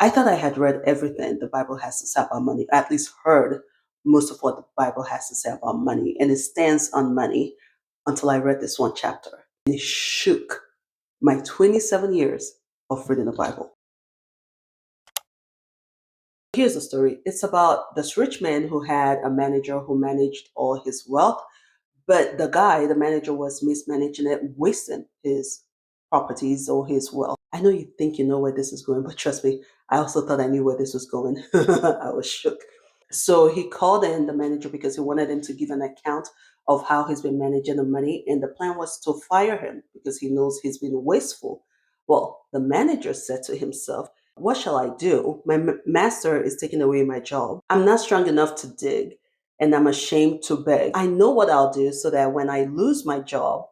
I thought I had read everything the Bible has to say about money, at least heard most of what the Bible has to say about money, and it stands on money until I read this one chapter. And it shook my 27 years of reading the Bible. Here's the story. It's about this rich man who had a manager who managed all his wealth, but the manager, was mismanaging it, wasting his properties or his wealth. I know you think you know where this is going, but trust me, I also thought I knew where this was going. I was shook. So he called in the manager because he wanted him to give an account of how he's been managing the money. And the plan was to fire him because he knows he's been wasteful. Well, the manager said to himself, what shall I do? My master is taking away my job. I'm not strong enough to dig and I'm ashamed to beg. I know what I'll do so that when I lose my job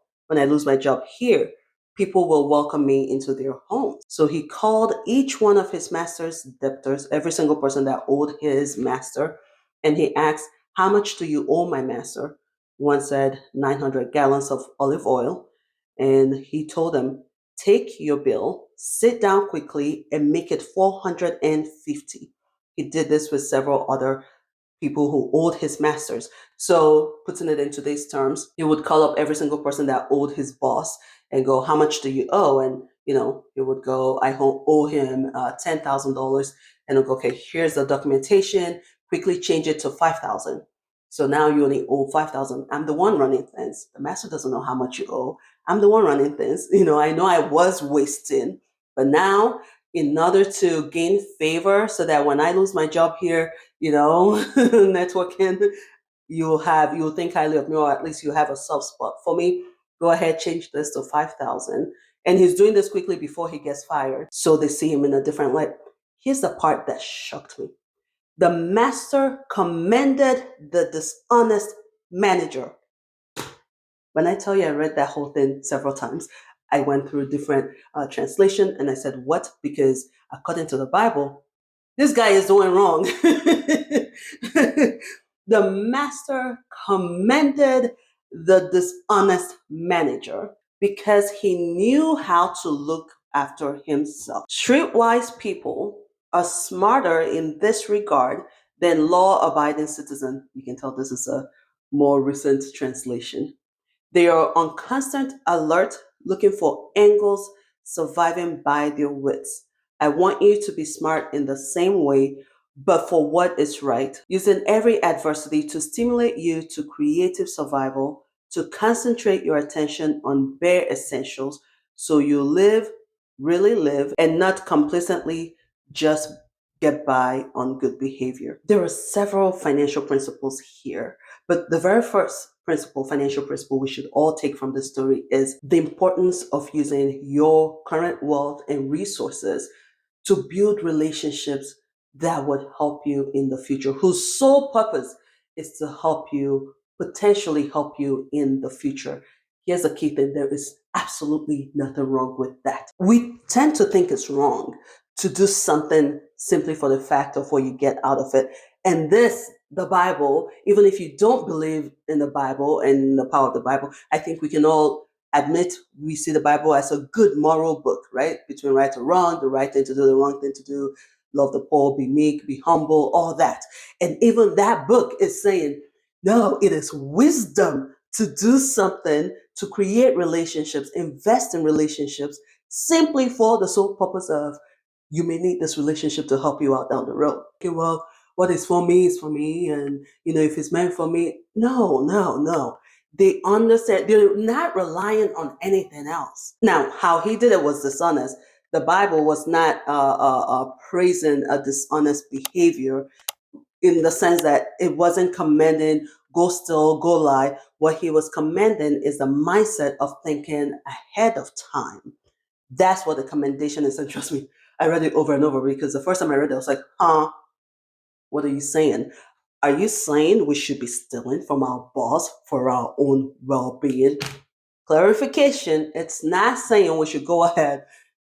here, people will welcome me into their homes. So he called each one of his master's debtors, every single person that owed his master, and he asked, how much do you owe my master? One said 900 gallons of olive oil. And he told them, take your bill, sit down quickly, and make it 450. He did this with several other people who owed his masters. So, putting it in today's terms, he would call up every single person that owed his boss and go, how much do you owe? And, he would go, I owe him $10,000. And he'll go, okay, here's the documentation, quickly change it to 5,000. So now you only owe 5,000. I'm the one running things. The master doesn't know how much you owe. I'm the one running things. I know I was wasting, but now in order to gain favor so that when I lose my job here, networking, you'll think highly of me, or at least you have a soft spot for me. Go ahead, change this to 5,000. And he's doing this quickly before he gets fired. So they see him in a different light. Here's the part that shocked me. The master commended the dishonest manager. When I tell you I read that whole thing several times, I went through different translation and I said, what? Because according to the Bible, this guy is doing wrong. The master commended the dishonest manager because he knew how to look after himself. Streetwise people are smarter in this regard than law abiding citizens. You can tell this is a more recent translation. They are on constant alert, looking for angles, surviving by their wits. I want you to be smart in the same way, but for what is right, using every adversity to stimulate you to creative survival, to concentrate your attention on bare essentials so you live, really live, and not complacently just get by on good behavior. There are several financial principles here, but the very first financial principle we should all take from this story is the importance of using your current wealth and resources to build relationships that would help you in the future, whose sole purpose is to potentially help you in the future. Here's a key thing: there is absolutely nothing wrong with that. We tend to think it's wrong to do something simply for the fact of what you get out of it. And the Bible, even if you don't believe in the Bible and the power of the Bible, I think we can all admit we see the Bible as a good moral book, right? Between right or wrong, the right thing to do, the wrong thing to do, love the poor, be meek, be humble, all that. And even that book is saying, no, it is wisdom to do something, to create relationships, invest in relationships, simply for the sole purpose of you may need this relationship to help you out down the road. Okay, well, what is for me is for me. And, if it's meant for me, no, no, no. They understand, they're not relying on anything else. Now, how he did it was dishonest. The Bible was not praising a dishonest behavior in the sense that it wasn't commending go steal, go lie. What he was commending is the mindset of thinking ahead of time. That's what the commendation is. And trust me, I read it over and over because the first time I read it, I was like, what are you saying? Are you saying we should be stealing from our boss for our own well being? Clarification, it's not saying we should go ahead.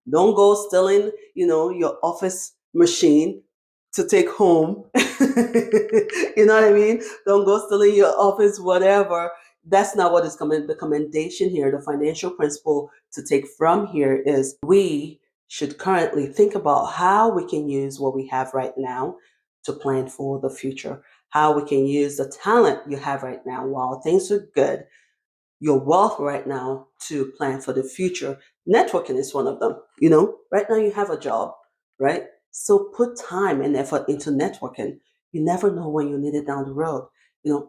Don't go stealing, your office machine to take home. You know what I mean? Don't go stealing your office, whatever. That's not what is coming. The commendation here, the financial principle to take from here is we should currently think about how we can use what we have right now to plan for the future, how we can use the talent you have right now while things are good, your wealth right now to plan for the future. Networking is one of them. Right now you have a job, right? So put time and effort into networking. You never know when you need it down the road.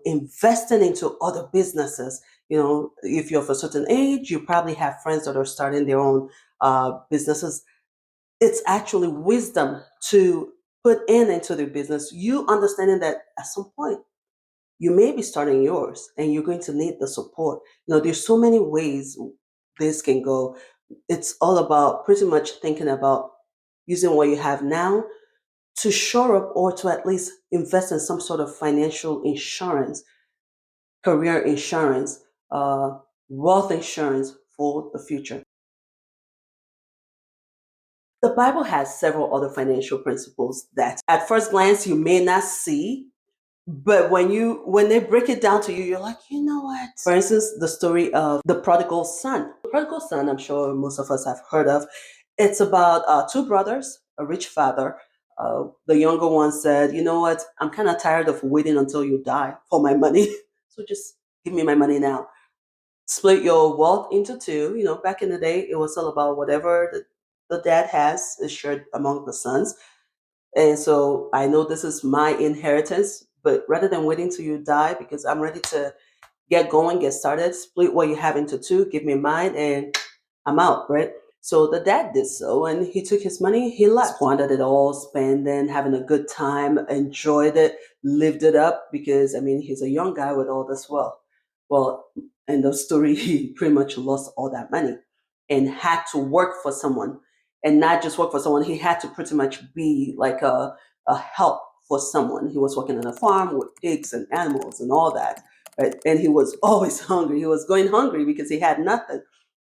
Investing into other businesses. If you're of a certain age, you probably have friends that are starting their own businesses. It's actually wisdom to put into their business. You understanding that at some point you may be starting yours and you're going to need the support. There's so many ways this can go. It's all about pretty much thinking about using what you have now to shore up or to at least invest in some sort of financial insurance, career insurance, wealth insurance for the future. The Bible has several other financial principles that at first glance you may not see. But when they break it down to you, you're like, you know what? For instance, the story of the prodigal son. The prodigal son, I'm sure most of us have heard of. It's about two brothers, a rich father. The younger one said, you know what? I'm kind of tired of waiting until you die for my money. So just give me my money now. Split your wealth into two. Back in the day, it was all about whatever the dad has is shared among the sons. And so I know this is my inheritance, but rather than waiting till you die, because I'm ready to get going, get started, split what you have into two, give me mine, and I'm out, right? So the dad did so, and he took his money, he left, squandered it all, spending, having a good time, enjoyed it, lived it up, because I mean, he's a young guy with all this wealth. Well, in the story, he pretty much lost all that money and had to work for someone, and not just work for someone, he had to pretty much be like a help for someone. He was working on a farm with pigs and animals and all that, right? And he was always hungry. He was going hungry because he had nothing,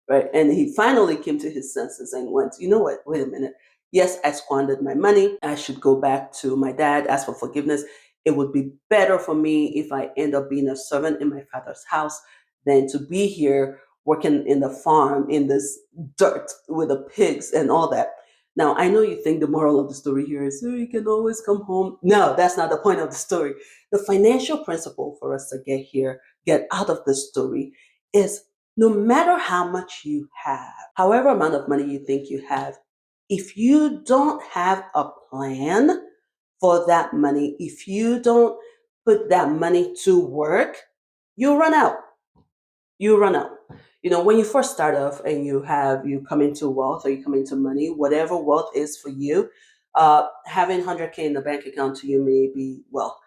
right? And he finally came to his senses and went, you know what? Wait a minute. Yes, I squandered my money. I should go back to my dad, ask for forgiveness. It would be better for me if I end up being a servant in my father's house than to be here working in the farm in this dirt with the pigs and all that. Now, I know you think the moral of the story here is, oh, you can always come home. No, that's not the point of the story. The financial principle for us to get out of the story is no matter how much you have, however amount of money you think you have, if you don't have a plan for that money, if you don't put that money to work, you'll run out. You run out. When you first start off and you come into wealth or you come into money, whatever wealth is for you, having 100K in the bank account to you may be, well,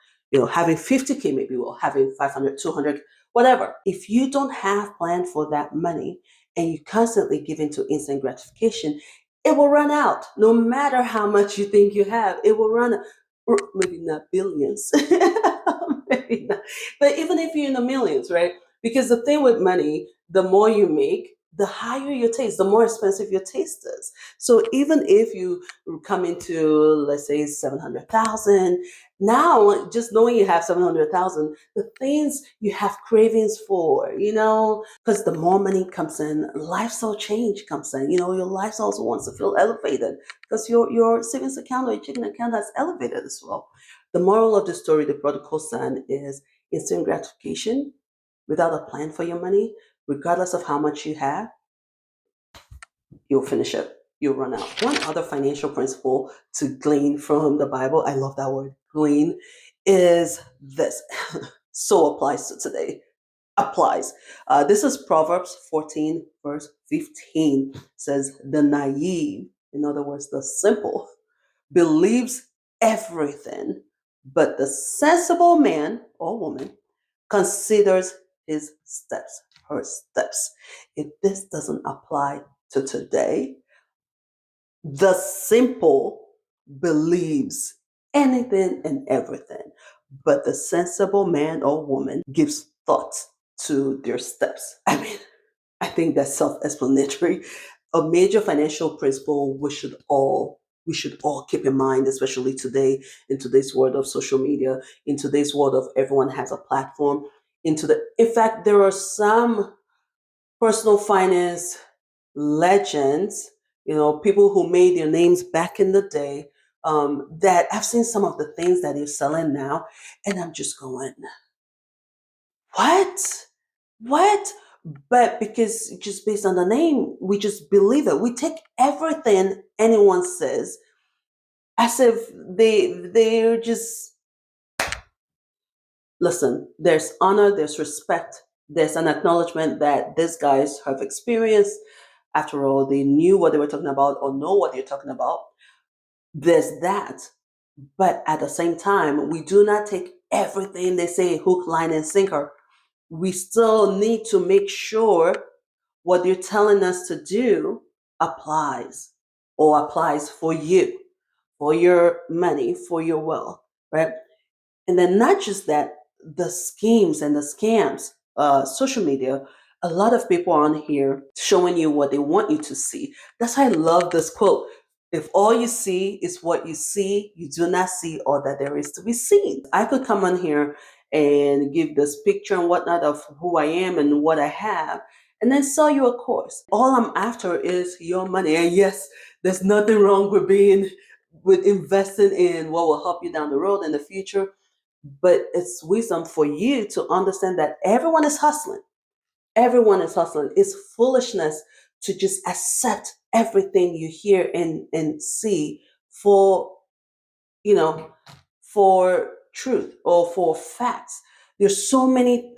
having 50K maybe, well, having 500, 200, whatever. If you don't have plan for that money and you constantly give into instant gratification, it will run out. No matter how much you think you have, it will run out. Or maybe not billions, maybe not. But even if you're in the millions, right? Because the thing with money, the more you make, the higher your taste, the more expensive your taste is. So even if you come into, let's say, 700,000, now just knowing you have 700,000, the things you have cravings for, because the more money comes in, lifestyle change comes in. Your lifestyle also wants to feel elevated because your savings account or your checking account has elevated as well. The moral of the story, the prodigal son, is instant gratification without a plan for your money, regardless of how much you have, you'll finish it. You'll run out. One other financial principle to glean from the Bible, I love that word, glean, is this. So applies to today. Applies. This is Proverbs 14, verse 15. Says, the naive, in other words, the simple, believes everything, but the sensible man or woman considers his steps, her steps. If this doesn't apply to today, the simple believes anything and everything, but the sensible man or woman gives thought to their steps. I mean, I think that's self-explanatory. A major financial principle we should all keep in mind, especially today, in today's world of social media, in today's world of everyone has a platform. In fact, there are some personal finance legends, People who made their names back in the day. That I've seen some of the things that they're selling now, and I'm just going, what? What? But because just based on the name, we just believe it. We take everything anyone says as if they're just, listen, there's honor, there's respect, there's an acknowledgement that these guys have experience. After all, they knew what they were talking about or know what they're talking about. There's that. But at the same time, we do not take everything they say hook, line, and sinker. We still need to make sure what they're telling us to do applies or applies for you, for your money, for your wealth, right? And then not just that, the schemes and the scams, social media, a lot of people are on here showing you what they want you to see. That's why I love this quote. If all you see is what you see, you do not see all that there is to be seen. I could come on here and give this picture and whatnot of who I am and what I have, and then sell you a course. All I'm after is your money. And yes, there's nothing wrong with investing in what will help you down the road in the future, but it's wisdom for you to understand that everyone is hustling. Everyone is hustling. It's foolishness to just accept everything you hear and see for, you know, for truth or for facts. There's so many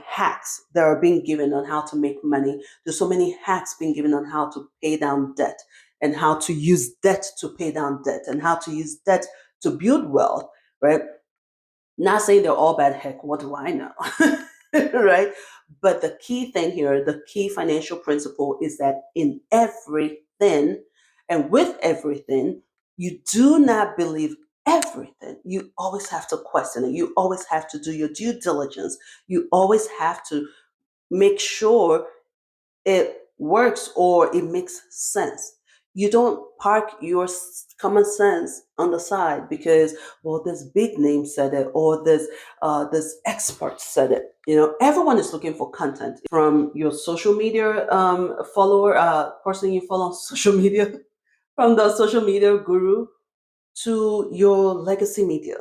hacks that are being given on how to make money. There's so many hacks being given on how to pay down debt and how to use debt to pay down debt and how to use debt to build wealth, right? Not saying they're all bad, heck, what do I know? Right? But the key thing here, the key financial principle is that in everything and with everything, you do not believe everything. You always have to question it. You always have to do your due diligence. You always have to make sure it works or it makes sense. You don't park your common sense on the side because, well, this big name said it or this expert said it. Everyone is looking for content from your social media follower, person you follow on social media, from the social media guru to your legacy media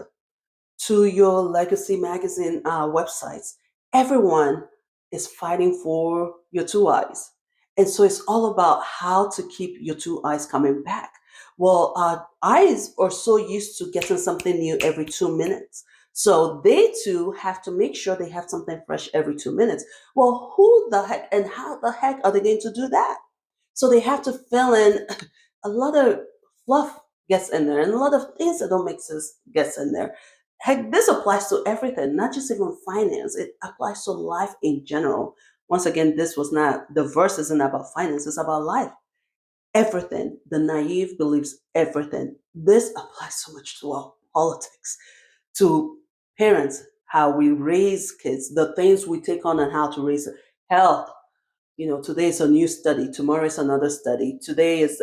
to your legacy magazine websites. Everyone is fighting for your two eyes. And so it's all about how to keep your two eyes coming back. Well, our eyes are so used to getting something new every 2 minutes. So they too have to make sure they have something fresh every 2 minutes. Well, who the heck and how the heck are they going to do that? So they have to fill in a lot of fluff gets in there and a lot of things that don't make sense gets in there. Heck, this applies to everything, not just even finance. It applies to life in general. Once again, this was not, the verse isn't about finance, it's about life. Everything. The naive believes everything. This applies so much to our politics, to parents, how we raise kids, the things we take on and how to raise it. Health. Today is a new study, tomorrow is another study. Today is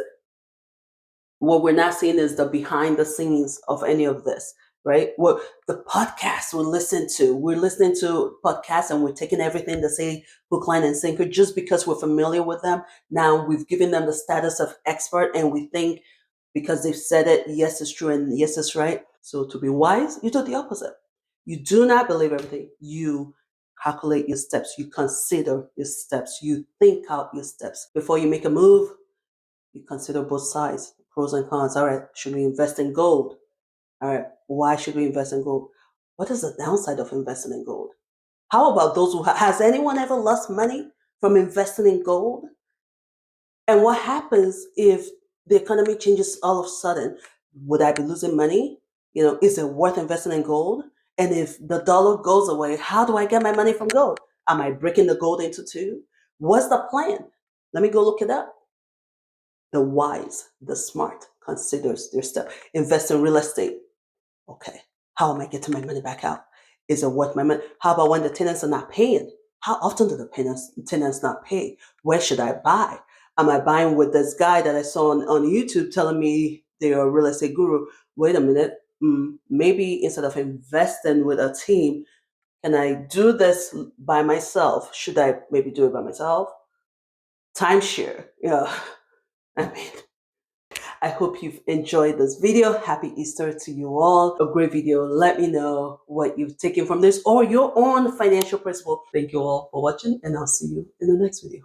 what we're not seeing is the behind the scenes of any of this, right? What the podcasts we're listening to podcasts and we're taking everything they say hook, line, and sinker just because we're familiar with them. Now we've given them the status of expert and we think because they've said it, yes, it's true and yes, it's right. So to be wise, you do the opposite. You do not believe everything. You calculate your steps. You consider your steps. You think out your steps. Before you make a move, you consider both sides, pros and cons. All right, should we invest in gold? All right, why should we invest in gold? What is the downside of investing in gold? How about those who has anyone ever lost money from investing in gold? And what happens if the economy changes all of a sudden? Would I be losing money? Is it worth investing in gold? And if the dollar goes away, how do I get my money from gold? Am I breaking the gold into two? What's the plan? Let me go look it up. The wise, the smart considers their step. Invest in real estate. Okay, how am I getting my money back out? Is it worth my money? How about when the tenants are not paying? How often do the tenants not pay? Where should I buy? Am I buying with this guy that I saw on YouTube telling me they're a real estate guru? Wait a minute. Maybe instead of investing with a team, can I do this by myself? Should I maybe do it by myself? Timeshare. Yeah. I mean, I hope you've enjoyed this video. Happy Easter to you all. A great video. Let me know what you've taken from this or your own financial principle. Thank you all for watching, and I'll see you in the next video.